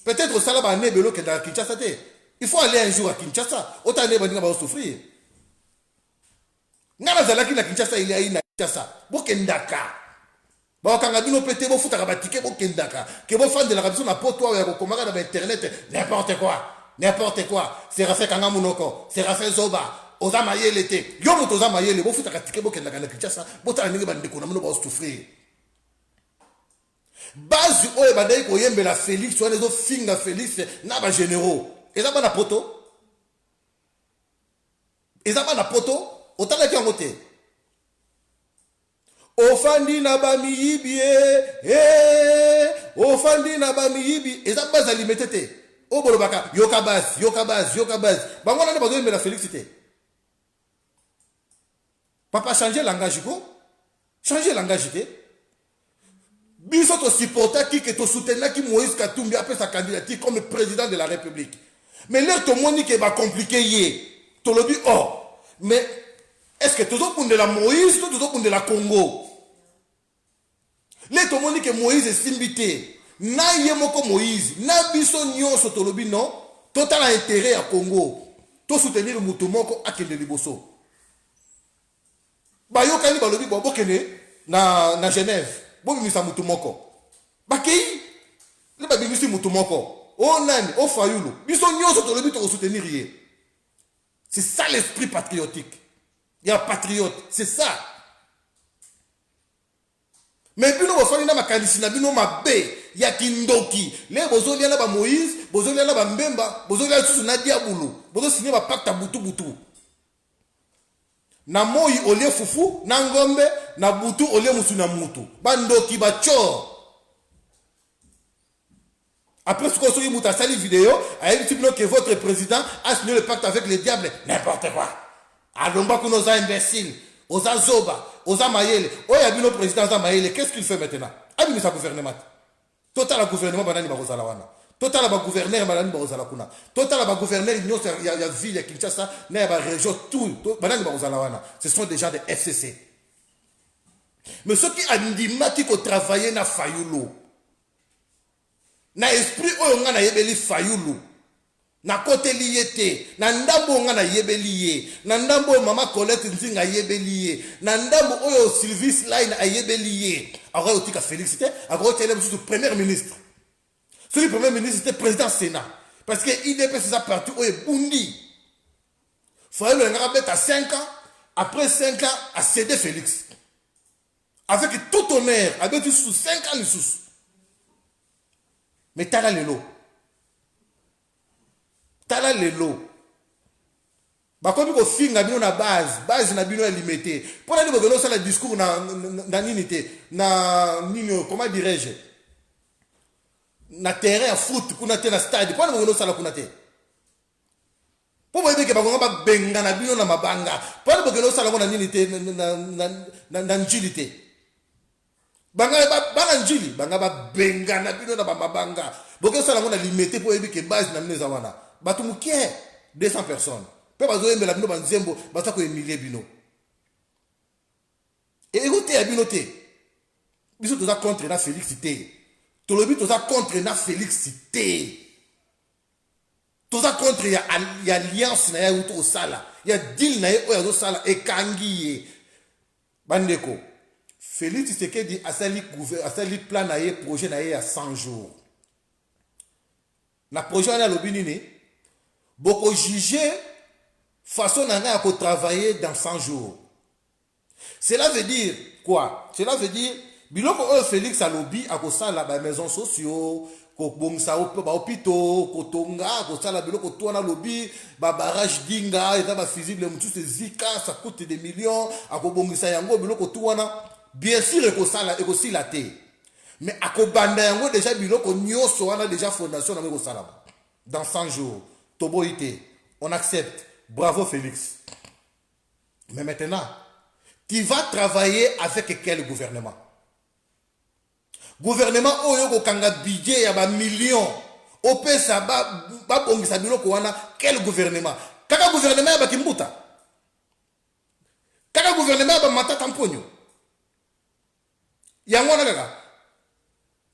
Peut-être ça, la Bible que dans Kinshasa. Il faut aller un jour à Kinshasa. Autant aller va souffrir. Nana Zalaki na Kinshasa, il y a une Kinshasa. Bokendaka. Bon, quand on a pété, vous foutez à ticket, Bokendaka. Que vos fans de la radio, n'a pas toi, ou comment dans Internet, n'importe quoi. N'importe quoi. C'est Rafa Kangamunoko. C'est Rafa Zoba. Oza Mayele te. Yo moto Oza Mayele. Vous foutez à ticket, Bokendaka na Kinshasa. Bota n'engue bandeko, n'a pas souffrir. Base oye badai ko yembe la Félix soit les autres finga Félix na ba généraux et ça ba na poto otala ki ngote ofandi na ba miyibi ofandi na ba miyibi et ça ba za limitete o bolobaka yoka base bango na ba yembe la Félix te papa changer langage te Biso to supporter qui que to soutenir qui Moïse Katumbi après sa candidature comme président de la République. Mais l'air to moni qui va compliquer yé. To le dit oh. Mais est-ce que toujours pour de la Moïse, toujours pour de la Congo? L'air to moni que Moïse est simbité. Na yemoko Moïse, na biso nyonso to le dit non. Total intérêt à Congo. To soutenir Mutumoko akende liboso. Ba yo kani ba le dit bo kene na Genève. Bon, il m'a Mutumoko. Bakei, le babimisi Mutumoko. Oh nani, oh fayulu. Biso nyoso to le but de soutenir. C'est ça l'esprit patriotique. Il y a un patriote, c'est ça. Mais bino bofani na makanisi na bino mabe ya kindoki. Les bozolia na ba Moïse, bozolia na ba Mbemba, bozolia susu na diabulu. Bozo signer ba pacte à butu. Na moi olie fufu na ngombe na butu olie musu na mutu bandoki bacho après ce qu'on se dit muta sali vidéo a dit que votre président a signé le pacte avec les diables n'importe quoi alomba kuno za imbécile oza zoba oza mayele oya bino président za mayele qu'est-ce qu'il fait maintenant abi sa gouvernement total gouvernement banani bakozala wana total ba gouverneur banani bakozala kuna total ba gouverneur nyonso ya ville ya Kinshasa na ba région tout banani bakozala wana ce sont des gens de FCC mais ceux qui andimaki ko travailler na fayulu na esprit oyo nga na yebeli fayulu na côté lié na ndambo nga na yebeli ye na ndambo mama Colette Nzinga yebeli ye na ndambo oyo Sylvie Line a yebeli ye alors otika félicité alors tu es le premier ministre. Celui le premier ministre était président Sénat. Parce que l'IDP, c'est sa partie où est Bundi. Il fallait le mettre à 5 ans. Après 5 ans, à céder Félix. Avec tout honneur. Avec sous 5 ans, les sous. Mais t'as là les lots. Bah, comme il faut na bino na base na bino est limitée. Pour aller voir ça le discours na ninité, na nino, comment dirais-je? Na terrain à foot kuna te na stade pour nous sala kuna te pour voir que bagonga ba benga na bino na mabanga pour nous sala kuna nini te na njili te banga ba njili banga ba benga na bino na mabanga boke sala kuna limité pour que base na mneza wana batu mukie 200 personnes pe bazo yembela bino banzembo basa ko emilie bino et écoutez à bino te biso toza contre na Félix te. Tout le but, contre na Félix cité. toza contre ya alliance na ya uto osala ya deal na ye oyo azosala ekangi ye bandeko. Félix Tshisekedi asali plan na ye projet na ye ya 100 jours na projet wana alobi nini boko juger façon na nga ya travailler dans 100 jours. Cela veut dire quoi? Cela veut dire biloko oyo Félix alobi akosala ba maisons sociaux kobongisa ba hôpitaux kotonga kosala biloko to na lobi ba barrage dinga eta ba fusible mutusu zika ça coûte des millions akobongisa yango biloko to wana bien sûr ekosila te mais akobanda yango déjà biloko nyonso wana déjà fondation na ekosala dans 100 jours toboite on accepte. Bravo Félix. Mais maintenant tu vas travailler avec quel gouvernement? Gouvernement oyo kokanga budget ya ba millions opesa ba bongisa biloko wana quel gouvernement? Kaka gouvernement ya bakimbuta, kaka gouvernement ya ba matata mponyo yango wana kaka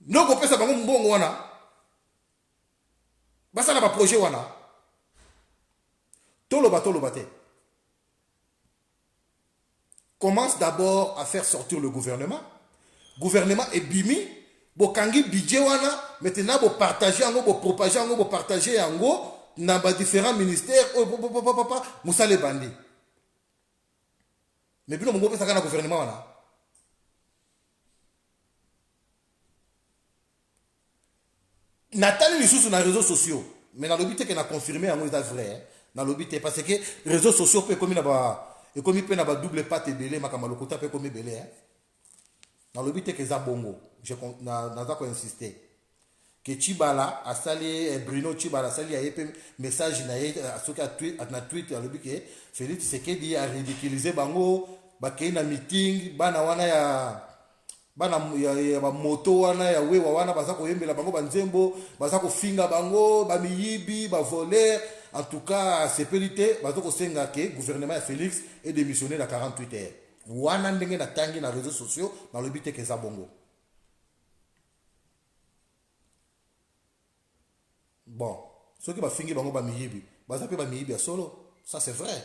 noko pesa bango mbongo wana basala ba projet wana toloba te. Commence d'abord à faire sortir le gouvernement. Gouvernement est bimi, bokangi budget wana, maintenant bo partager yango, bo propager yango, bo partager yango na ba différents ministères, Moussa les bandits. Mais bino mongo pesa kana gouvernement wana. Nathalie lisusu na réseaux sociaux, mais na lobité que na confirmé yango est vrai, na lobité parce que réseaux sociaux peut comme na ba et comme il peut avoir double patte belé ma kamalokota peut comme belé dans le but que ça bongo je n'a pas insister que Chibala a salé Bruno Chibala sali a épé message na ce qu'a tweet na tweet à le but que Félix Tshisekedi a ridiculisé bango ba na meeting bana wana ya moto wana ya wewa wana baza ko yembela bango banzembo baza ko finga bango ba miyibi ba voler. En tout cas, c'est périté, parce que c'est que le gouvernement de Félix est démissionné dans 48 heures. Wana ndenge na tangi na réseaux sociaux, dans le but que ça bongo. Bon, ceux qui va finir bango ba miyibi, baza pe ba miyibi ya solo, ça c'est vrai.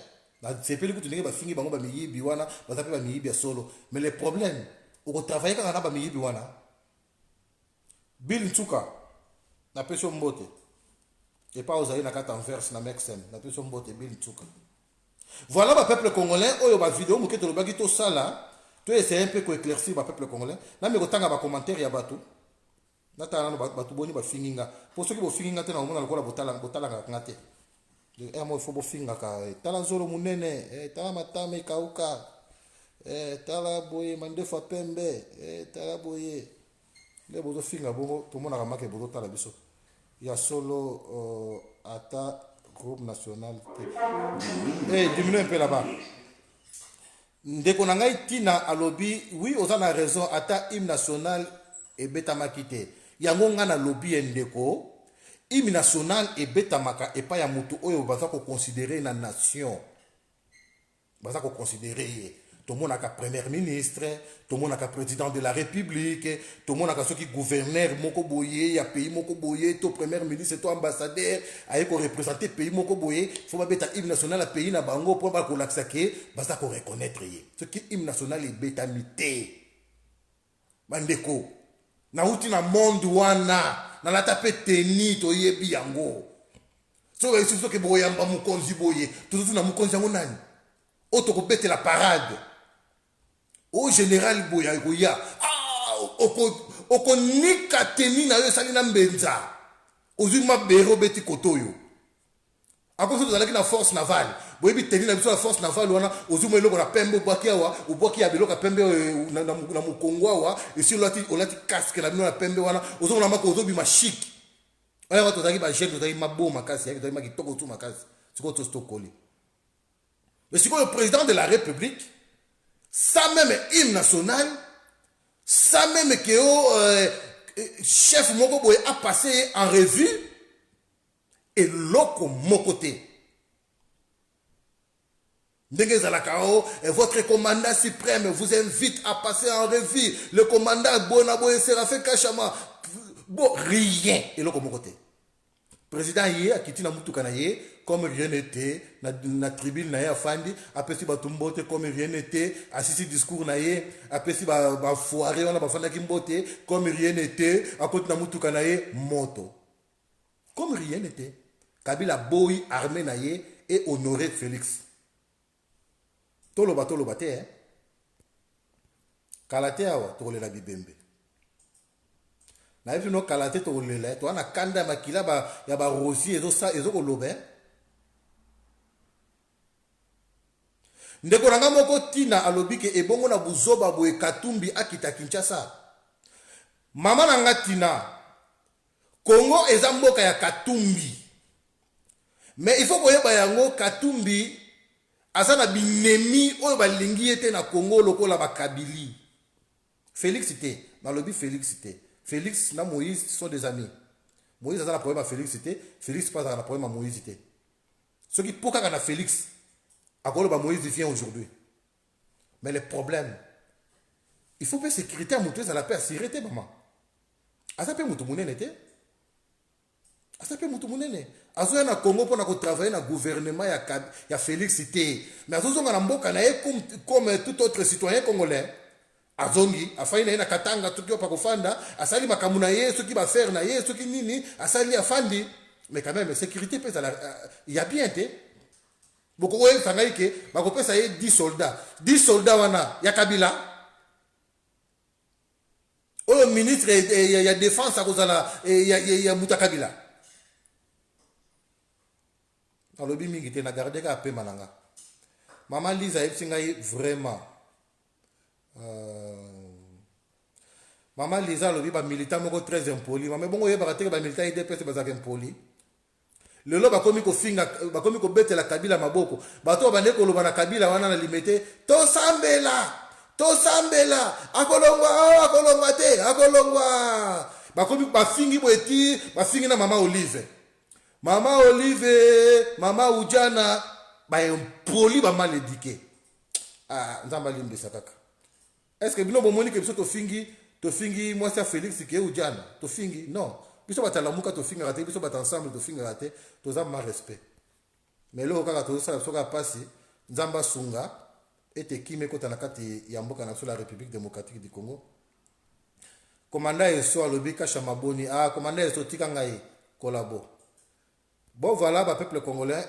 C'est périté que tu n'es pas finir bango ba miyibi wana, baza pe ba miyibi ya solo. Mais le problème, au travailler quand on a ba miyibi wana, Bill Ntuka, na pesho mbote. Et pas aux aïe na kata envers na mexem na peso mbote bil tsuka. Voilà le peuple congolais oyo ba vidéo muke to lobaki to sala to essayer un peu ko éclaircir ba peuple congolais na me kotanga ba commentaire ya bato na tala no bato boni ba finginga pour ceux qui bo finginga te na omona lokola botala ngate de mo fo bo finga ka tala nzolo munene tala matame kauka tala boye mandefa pembe tala boye le bozo finga bongo to mona ka make bozo tala biso. Il y a solo Ata groupe national. Diminue un peu là-bas. Ndeko nangai tina alobi, oui, on a raison, Ata hymne national et beta makite. Yango ngana lobby ndeko, hymne national et beta maka et pas ya mutu oyo baza ko considérer na nation. Baza ko considérer tout le monde a qu'un premier ministre, tout le monde a qu'un président de la République, tout le monde a qu'un qui gouverneur, moko boye, il y a pays moko boye, tout premier ministre, tout ambassadeur, aïe ko représenter pays moko boye, faut pas bêta hymne national à pays na bango pour pas ko l'axaké, basta ko reconnaître yé. Ce qui hymne national est bêta mité. Bandeko, na uti na monde wana, na la tape teni to yebi yango. So il suffit que boye amba mukonzi boye, tout na mukonzi yango nani. Auto ko bête la parade. Au général boya goya oko nika teni na yo sali na mbenza ozuma bero beti kotoyo akoso tozalaki na force navale boyebi teni na biso la force navale wana ozuma eloko na pembe obwaki awa obwaki ya biloko pembe na mukongo awa esi olati casque na bino na pembe wana ozomona mako ozobima chic oya watu tozalaki ba jeune tozalaki mabo makasi yaki tozalaki makitoko tu makasi siko tostokoli. Mais c'est le président de la République, ça même hymne national, ça même que chef Mokoboye a passé en revue et l'autre Mokote. Votre commandant suprême vous invite à passer en revue. Le commandant Bonaboye Séraphin Kachama, bon, rien. Et l'autre Mokote. président yé akiti na mutuka na ye comme rien n'était na tribune na ye afandi apesi bato mbote comme rien n'était asisi discours na ye apesi ba foire wana bafandaki mbote comme rien n'était akoti na mutuka na ye moto comme rien n'était. Kabila boy armé na ye et honoré Félix toloba te hein kalate awa tokolela bibembe na yebi no kalate tokolela to ana kanda makila ya ba rosi ezo koloba ndeko nanga moko tina alobi ke ebongo na buzoba boye Katumbi akita Kinshasa mama nanga tina Congo eza mboka ya Katumbi mais il faut koyeba yango Katumbi azana binemi oyo balingi ete na Congo lokola bakabili Félix cité na lobby Félix cité Félix na Moïse sont des amis. Moïse a un problème à Félix cité Félix pas un problème à Moïse cité ce qui pourquoi quand Félix à quoi Moïse vient aujourd'hui mais le problème il faut pas sécurité à monter à la paix à sécurité maman à ça peut monter mon été à ça peut monter mon été à ce na Congo pour na travailler na gouvernement ya Félix cité mais à ce on a mboka na comme tout autre citoyen congolais azongi afai na katanga tukio pa kufanda asali makamuna ye ceux qui va faire na ye ceux qui nini asali afandi mais quand même sécurité pèse il y a bien été beaucoup ouais sangai ke ba ko pesa ye 10 soldats wana ya Kabila au ministre ya défense à kozala ya muta Kabila alobi mingi te na garder ka pe mananga maman Lisa epsingai vraiment Maman Lisa lobi ba militant moko très impoli mais bongo ye ba ba militant IDPS ba zaka impoli lelo ba komi ko finga ba komi ko betela Kabila maboko bato ba ndeko loba na Kabila wana na limité to sambela akolongwa te ba komi ba fingi boeti ba fingi na mama Olive mama Ujana ba impoli ba mal éduqué nzamba limbe sakaka. Est-ce que bino bomoni ke biso to fingi moi ça Félix ke Ujana to fingi non biso batalamuka to finga raté biso bat ensemble to finga raté to za ma respect mais lo kaka to ça soka pasi nzamba sunga ete kime kota na kati ya mboka na la République démocratique du Congo commandant eso alobi kasha maboni commandant eso tika ngai collabo bon voilà ba peuple congolais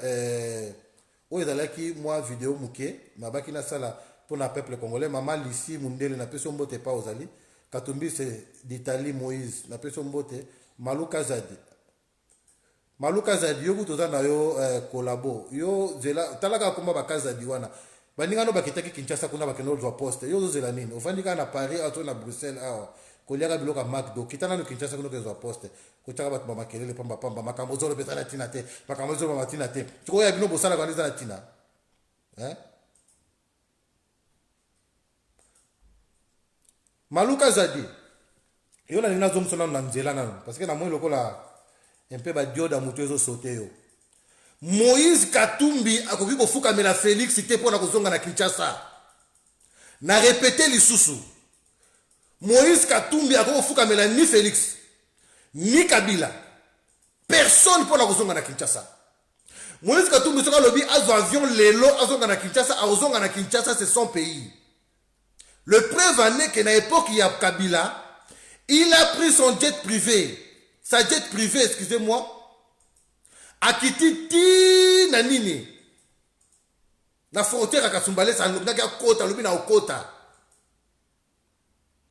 oyo ezalaki moi vidéo muke mabaki na sala pour le peuple congolais maman Lissi Mundele na peso mbote pa ozali Katumbi c'est d'Italie Moïse na peso mbote Maluka Zadi yo kutoza na yo collabo yo zela talaka komba bakazadi wana baninga no bakitaki Kinshasa kuna bakeno zwa poste yo zela nini ofandika na Paris ato na Bruxelles koliaka biloka McDo kitana no Kinshasa kuna kezwa poste kutaka batu ba makelele pamba makambo zolo betana tina te makambo zolo matina te tiko ya bino bosala kanisa na tina Maluka Zadi yo na nina zomo sona na nzela nano parce que na moi lokola un peu ba dioda mutu ezo sauter yo Moïse Katumbi akoki kofuka mela Félix te pona kozonga na Kinshasa na répéter lisusu Moïse Katumbi akoki kofuka mela ni Félix ni Kabila personne pona kozonga na Kinshasa Moïse Katumbi soka lobi azo avion lelo azonga na Kinshasa c'est son pays. Le preuve en est qu'à l'époque, il y a Kabila, il a pris son jet privé, excusez-moi, à Kititi Nanini. La frontière à Kasumbalé, ça n'a pas kota, l'obina au kota.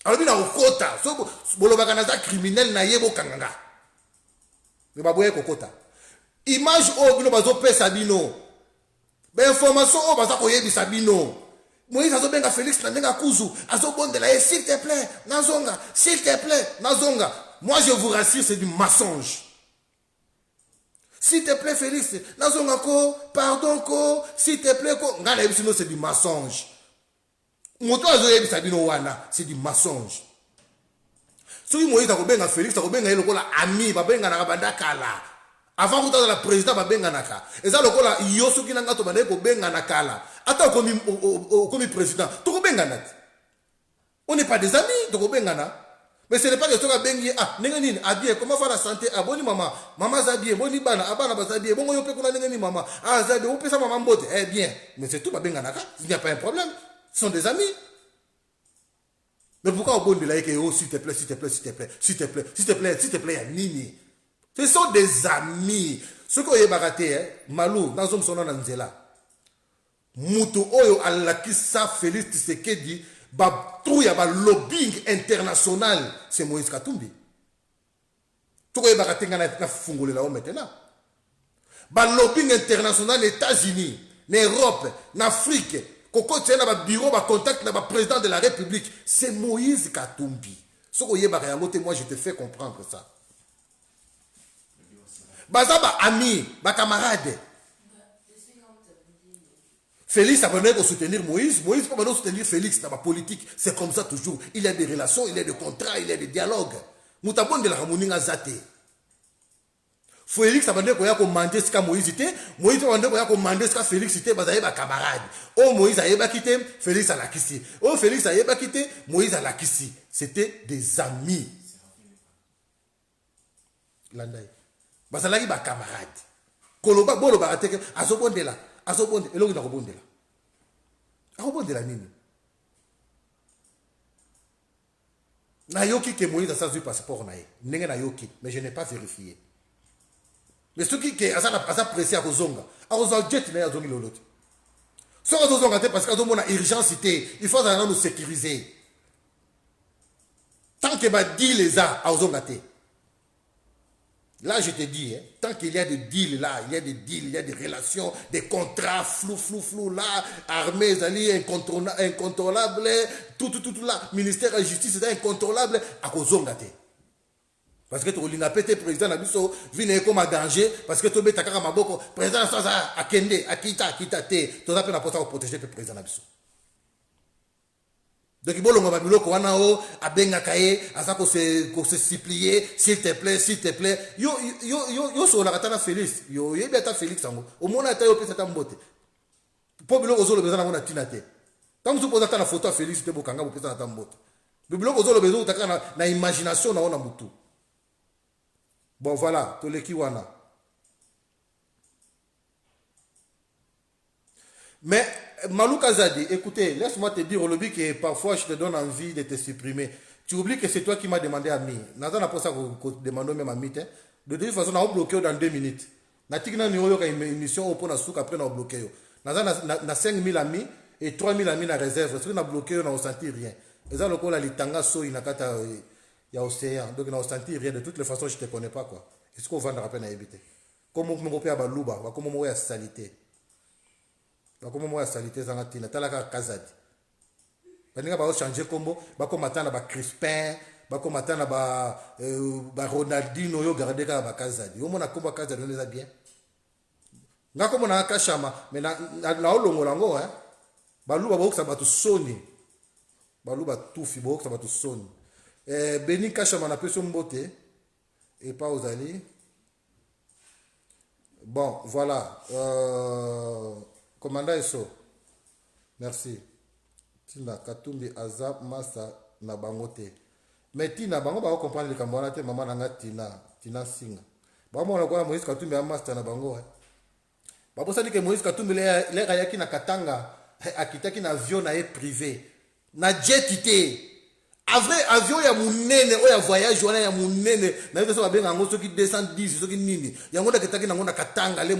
L'obina au kota. So, bolobakanaza criminel na yebo kanganga. Mais baboye kokota. Image au bino bazo pe sabino. Ben information au bazo koyebi sabino. Moïse azobenga Félix na ndenga kuzu azobondela s'il te plaît nazonga s'il te plaît nazonga moi je vous rassure c'est du mensonge s'il te plaît Félix nazonga ko pardon ko s'il te plaît ko ngana ebisino c'est du mensonge moto azoyebisa bino wana c'est du mensonge soki Moïse akobenga Félix akobenga ye lokola ami babenga na bandakala avant que tu la président babenga naka eza lokola yo soki nanga to banaye ko benga nakala ata comme président to ko benga nati on n'est pas des amis to ko benga na Mais ce n'est pas que tu as bengi, ah, n'engeni, ah bien, comment va la santé? Ah, boni maman, maman za bien, boni bana, ah bana za bien, bon, yo pe kuna n'engeni maman, ah za bien, ou pe sa maman bote, eh bien. Mais c'est tout, ma benga naka, il n'y a pas un problème. Ce sont des amis. Mais pourquoi au bon de là, oh, s'il te plaît, s'il te plaît, s'il te plaît, s'il te plaît, s'il te plaît, s'il te plaît, ya nini? Ce sont des amis. Ce qu'on y a baraté, hein, Malou, dans un son nom Nzela. Moutou Oyo Alakissa Félix Tshisekedi. Il y a un lobbying international, c'est Moïse Katumbi. Tout le monde a fungolé là maintenant. Le lobbying international, États-Unis, l'Europe, l'Afrique, Koko tient un bureau, un contact avec le président de la République, c'est Moïse Katumbi. Ce que moi je te fais comprendre ça. Bazaba ami, ba camarade. Félix a besoin de soutenir Moïse. Moïse a besoin de soutenir Félix dans la politique. C'est comme ça toujours. Il y a des relations, il y a des contrats, il y a des dialogues. Nous avons de la harmonie à Zate. Félix a besoin de commander ce qu'a Moïse était. Moïse a besoin de commander ce qu'a Félix était. Parce qu'il y a des camarades. Oh, Moïse a quitté, Félix a quitté. Oh, Félix a quitté, Moïse a quitté. C'était des amis. Landai. Parce qu'il y a des camarades. Koloba, Boloba, Azobondela. Azobonde, et l'autre Azobondela. Azobondela nini. Nayoki que Moïse a sa passeport naïe. N'est nayoki, mais je n'ai pas vérifié. Mais ce qui est à pressé à Rozonga, à Rozonga jet n'a zongi l'autre. Ce que Rozonga parce qu'il y a une urgence, il faut nous sécuriser. Tant que va dire les a à Rozonga. Là, je te dis, hein, tant qu'il y a des deals là, il y a des deals, il y a des relations, des contrats flou, là, armée, incontrôlable, tout là, ministère de la justice, c'est incontrôlable, à cause de parce que tu as pété président Nabiso, vient comme un danger, parce que tu as pété Maboko, président à Kende, à Kita, tu as peine à protéger le président Nabiso. Donc, il faut se supplier, s'il te plaît, s'il te plaît. Yo, sur la ratana Félix. Yo, y a Félix. Au moins, il y a un mbote. Pour que vous ayez besoin de tinate. Tant que vous posez la photo à Félix, vous avez besoin de mbote. Le bloc aux autres besoin de imagination dans le mutu. Bon, voilà, tout le kiwana. Mais, Malou Kazadi, écoutez, laisse-moi te dire au lobby que parfois je te donne envie de te supprimer. Tu oublies que c'est toi qui m'as demandé à mi. N'a pas ça que demande même à mi. De toute façon, on a bloqué dans 2 minutes. Na tikina ni oyo ka émission au pona souka après on a bloqué. Na 5000 amis et 3000 amis na réserve. Si on a bloqué, on n'a senti rien. Et ça le coup la litanga so inakata ya océan. Donc on n'a senti rien. De toutes les façons, je te connais pas quoi. Est-ce qu'on va à peine à éviter? Comme on peut à baluba, comme on à salité. Comme moi salité zangatina talaka kazadi baninga ba changer combo ba ko matana ba Crispin ba ko matana ba Ronaldinho yo garder ka ba kazadi yo mona komba kazadi on les a bien ngako mona kashama mais na olongo lango hein baluba ba oksa ba to soni baluba tufi ba oksa ba to soni beni kashama na peso mbote et pas aux alliés. Bon voilà Commandant Eso, merci. Tina Katumbi Azab Massa na bangote. Mais Tina bango ba comprendre le Cameroun te maman nanga Tina Singa. Ba mo na kwa Moïse Katumbi Massa na bango. Ba posa que Moïse Katumbi le kayaki na Katanga akitaki na avion na privé. Na jet ité. Vrai avion ya munene o ya voyage wana ya munene na yeso ba benga ngo soki 210 soki nini yango da ketaki na ngo na Katanga le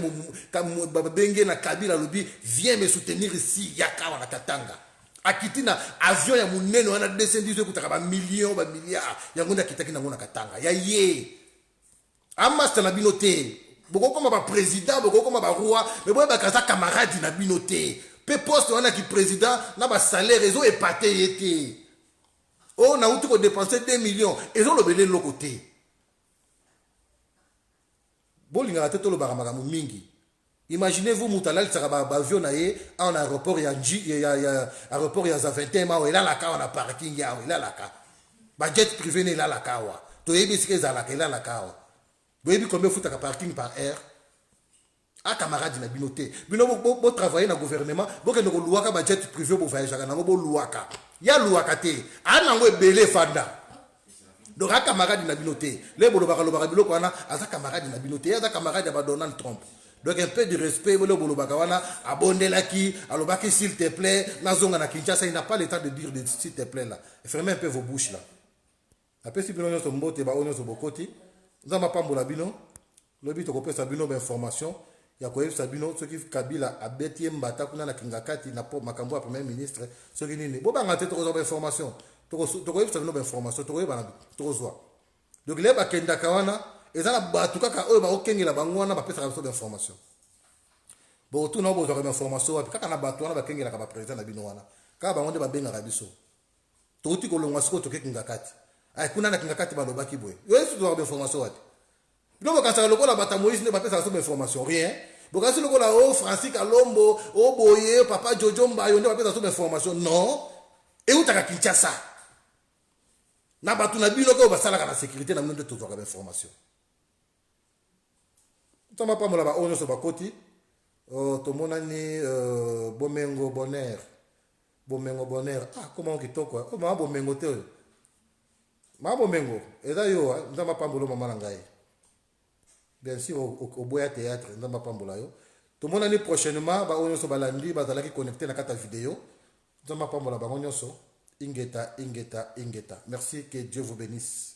babenge na Kabila lobi viens me soutenir ici yaka wana Katanga akitina avion ya munene wana 210 kutaka ba millions ba milliards yango da ketaki na ngo na Katanga ya ye amasta na binote boko koma ba président boko koma ba roi mais boye ba kaza camarade na binote pe poste wana ki président na ba salaire ezo épaté yete. On a eu dépensé 2 millions. Ils ont le l'autre côté. Imaginez-vous, Moutalal, ça va avion en aéroport, il y a aéroport, il y a 21 et là, la on a parking, il y a là, la jet privé, il y a la kawa. Tu as vu ce qu'il y a la kawa. Vous avez vu combien de parking par air? Ah, camarade, il a binoté. Vous travaillez dans le gouvernement, vous avez un jet privé pour voyager, vous avez un louaka. Il y a louaka. Ah, non, vous belé fanda. donc a camarade na binoté le bolobaka lobaka biloko wana aza camarade na binoté aza camarade ya Donald Trump. Donc un peu de respect, le bolobaka wana abondelaki, alobaki s'il te plaît, nazonga na Kinshasa, il n'a pas le temps de dire s'il te plaît là. Fermez un peu vos bouches là. Après si bino nyonso mbote ba onyo so bokoti, nzamba pambola bino, lobi to kopesa bino ba information, ya koyebisa bino soki Kabila abeti mbata kuna na kingakati na po makambo ya premier ministre, soki nini. Bo banga te to ko ba information. To koyebisa bino ba information, to koyeba na to kozwa. Donc les bakenda kawana ezala batu kaka oyo ba okengela bango wana bapesa biso d'information. Bon tout na bozwa information wapi kaka na batu wana bakengela ka ba président na bino wana. Kaka bango nde babengaka biso. Toti kolongwa siko to kingakati. Ay kuna na kingakati balobaki boye. Yo esu to ba information wapi. Bino bakasa lokola bata Moïse ne bapesa biso information rien. Bokasi lokola o Francis Kalombo, o Boye, papa Jojo Mbayo nde bapesa biso information non. Et utaka Kinshasa. Na batu na bino ko basalaka na sécurité na bino nde tozwaka information. Tama pa mola ba onyo so bakoti tomonani bomengo bonheur ah comment kitoko oh ma bomengo te ma bomengo eza yo ndama pambolo mama na ngai bien sûr au boya théâtre ndama pambola yo tomonani prochainement ba onyo so balandi bazalaki connecté na kata vidéo ndama pambola ba onyo so ingeta merci que Dieu vous bénisse.